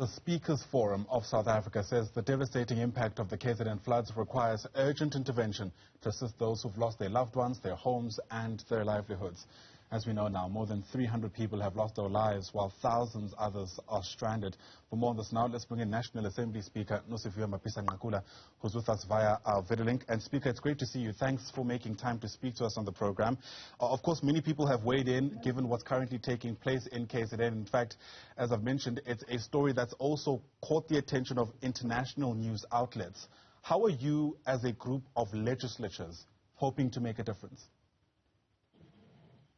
The Speakers Forum of South Africa says the devastating impact of the KZN floods requires urgent intervention to assist those who've lost their loved ones, their homes and their livelihoods. As we know now, more than 300 people have lost their lives while thousands others are stranded. For more on this now, let's bring in National Assembly Speaker Nosiviwe Mapisa-Nqakula, who's with us via our video link. And Speaker, it's great to see you. Thanks for making time to speak to us on the program. Of course, many people have weighed in, given what's currently taking place in KZN. In fact, as I've mentioned, it's a story that's also caught the attention of international news outlets. How are you, as a group of legislatures, hoping to make a difference?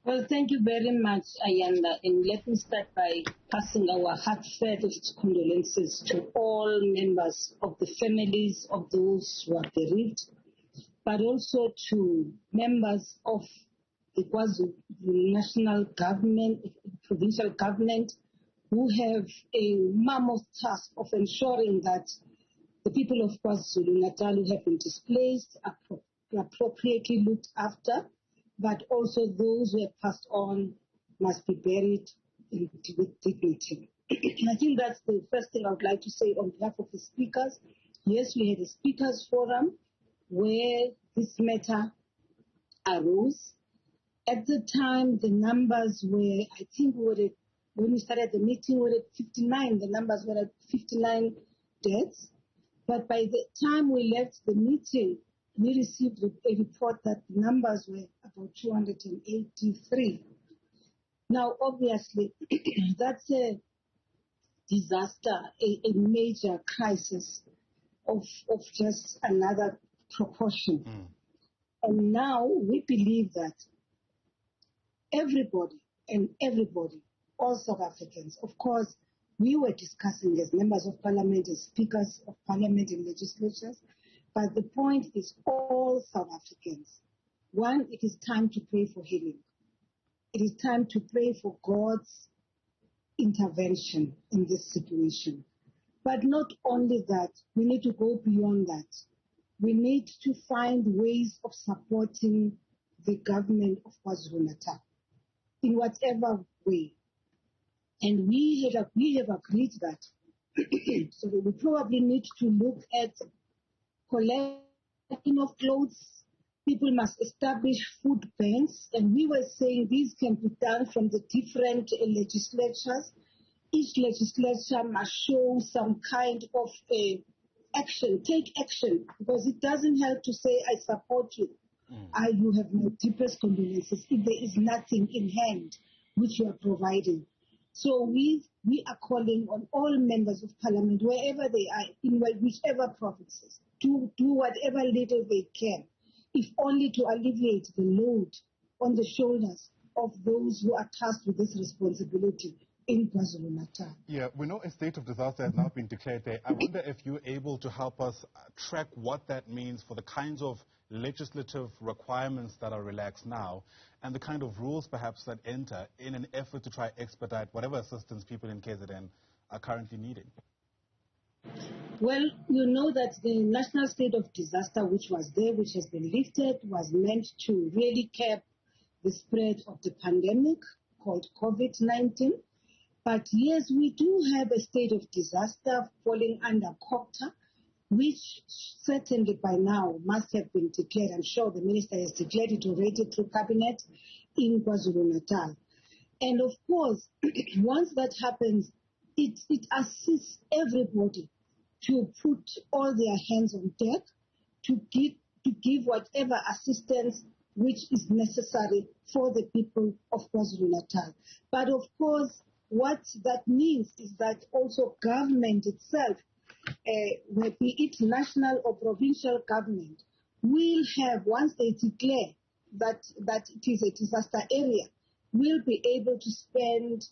Well, thank you very much, Ayanda. And let me start by passing our heartfelt condolences to all members of the families of those who are bereaved, but also to members of the KwaZulu national government, provincial government, who have a mammoth task of ensuring that the people of KwaZulu-Natal who have been displaced are appropriately looked after, but also those who have passed on must be buried with dignity. I think that's the first thing I would like to say on behalf of the speakers. Yes, we had a speakers forum where this matter arose. At the time, the numbers were, I think when we started the meeting, we were at 59. The numbers were at 59 deaths. But by the time we left the meeting, we received a report that the numbers were about 283. Now, obviously, that's a disaster, a major crisis of just another proportion. And now we believe that everybody, all South Africans, of course, we were discussing as members of parliament, as speakers of parliament and legislatures, but the point is all South Africans. One, it is time to pray for healing. It is time to pray for God's intervention in this situation. But not only that, we need to go beyond that. We need to find ways of supporting the government of KwaZulu-Natal in whatever way. And we have agreed that so we probably need to look at collecting of clothes. People must establish food banks, and we were saying these can be done from the different legislatures. Each legislature must show some kind of action, take action, because it doesn't help to say, I support you. You have my deepest condolences if there is nothing in hand which you are providing. So we are calling on all members of parliament, wherever they are, in whichever provinces, to do whatever little they can, if only to alleviate the load on the shoulders of those who are tasked with this responsibility in KwaZulu-Natal. Yeah, we know a state of disaster has now been declared there. I wonder if you're able to help us track what that means for the kinds of legislative requirements that are relaxed now and the kind of rules perhaps that enter in an effort to try expedite whatever assistance people in KZN are currently needing. Well, you know that the national state of disaster which was there, which has been lifted, was meant to really curb the spread of the pandemic called COVID-19. But yes, we do have a state of disaster falling under COPTA, which certainly by now must have been declared. I'm sure the minister has declared it already through cabinet in KwaZulu-Natal. And of course, once that happens, it assists everybody to put all their hands on deck to give whatever assistance which is necessary for the people of KwaZulu-Natal. But of course, what that means is that also government itself, be it national or provincial government, will have, once they declare that it is a disaster area, will be able to spend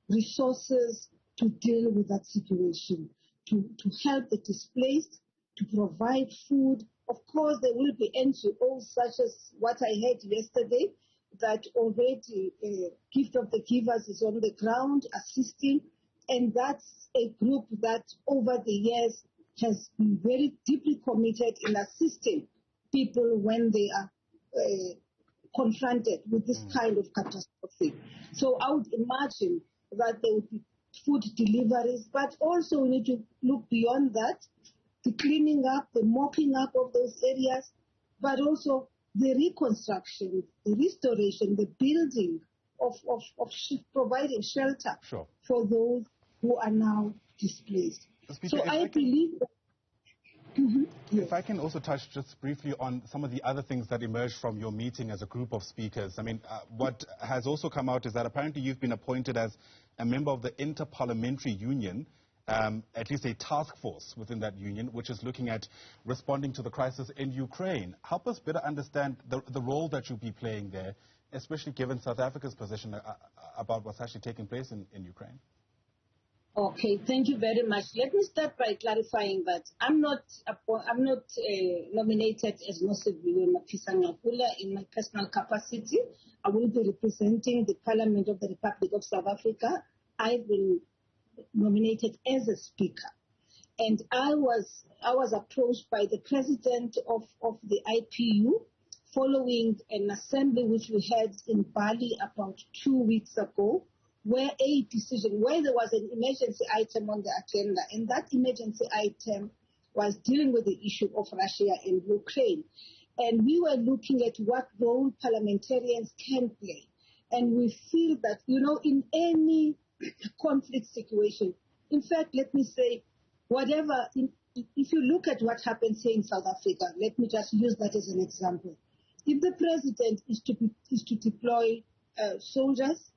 resources to deal with that situation, to help the displaced, to provide food. Of course, there will be NGOs such as what I heard yesterday, that already Gift of the Givers is on the ground assisting, and that's a group that over the years has been very deeply committed in assisting people when they are confronted with this kind of catastrophe. So I would imagine that there would be food deliveries, but also we need to look beyond that, the cleaning up, the mopping up of those areas, but also the reconstruction, the restoration, the building of providing shelter for those who are now displaced. Speaker, so I believe that... If I can also touch just briefly on some of the other things that emerged from your meeting as a group of speakers. I mean, what has also come out is that apparently you've been appointed as a member of the Inter-Parliamentary Union, at least a task force within that union, which is looking at responding to the crisis in Ukraine. Help us better understand the role that you'll be playing there, especially given South Africa's position about what's actually taking place in Ukraine. Okay, thank you very much. Let me start by clarifying that I'm not nominated as Nosiviwe Mapisa-Nqakula in my personal capacity. I will be representing the Parliament of the Republic of South Africa. I've been nominated as a speaker, and I was approached by the president of the IPU following an assembly which we had in Bali about 2 weeks ago, where there was an emergency item on the agenda, and that emergency item was dealing with the issue of Russia and Ukraine. And we were looking at what role parliamentarians can play. And we feel that, in any conflict situation, in fact, let me say, if you look at what happens here in South Africa, let me just use that as an example. If the president is to deploy soldiers,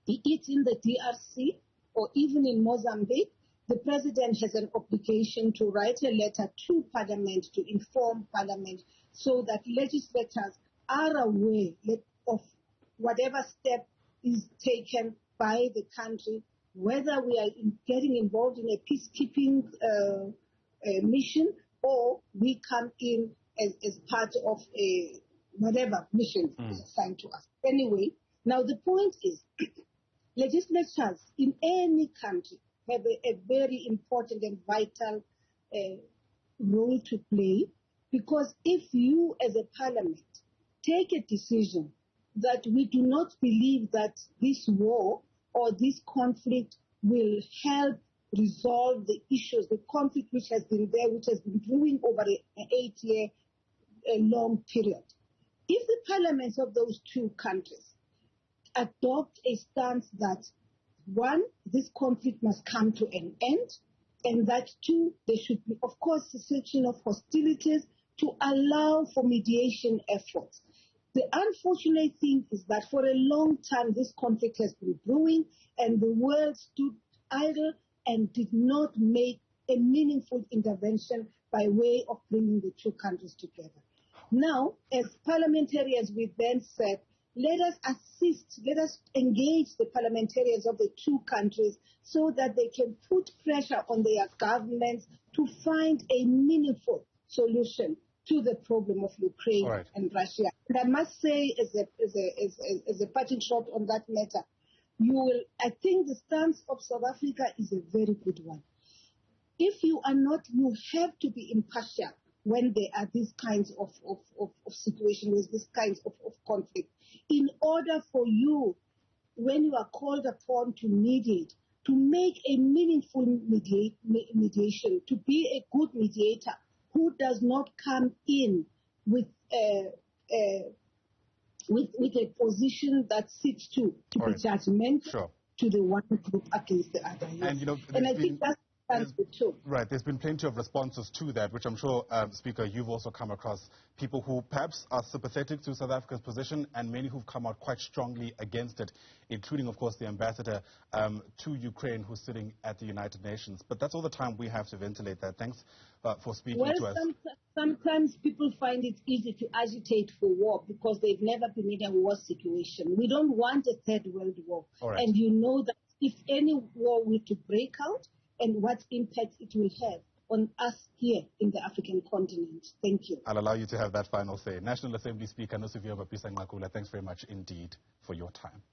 it's in the DRC or even in Mozambique, the president has an obligation to write a letter to Parliament to inform Parliament so that legislators are aware of whatever step is taken by the country, whether we are getting involved in a peacekeeping mission or we come in as part of whatever mission is assigned to us. Anyway, now the point is, legislators in any country have a very important and vital role to play, because if you as a parliament take a decision that we do not believe that this war or this conflict will help resolve the issues, the conflict which has been there, which has been brewing over an 8-year long period. If the parliaments of those two countries adopt a stance that, one, this conflict must come to an end, and that, two, there should be, of course, cessation of hostilities to allow for mediation efforts. The unfortunate thing is that for a long time this conflict has been brewing, and the world stood idle and did not make a meaningful intervention by way of bringing the two countries together. Now, as parliamentarians, we then said, let us assist, let us engage the parliamentarians of the two countries so that they can put pressure on their governments to find a meaningful solution to the problem of Ukraine and Russia. And I must say, as a parting shot on that matter, I think the stance of South Africa is a very good one. If you are not, you have to be impartial when there are these kinds of situations, with these kinds of conflict, in order for you, when you are called upon to mediate, to make a meaningful mediation, to be a good mediator who does not come in with a position that seeks to be judgmental to the one group against the other. Yes. And I think that's the truth. Right. There's been plenty of responses to that, which I'm sure, Speaker, you've also come across people who perhaps are sympathetic to South Africa's position and many who've come out quite strongly against it, including, of course, the ambassador to Ukraine who's sitting at the United Nations. But that's all the time we have to ventilate that. Thanks for speaking to us. Sometimes people find it easy to agitate for war because they've never been in a war situation. We don't want a third world war. And you know that if any war were to break out, and what impact it will have on us here in the African continent. Thank you. I'll allow you to have that final say. National Assembly Speaker Nosiviwe Mapisa-Nqakula, thanks very much indeed for your time.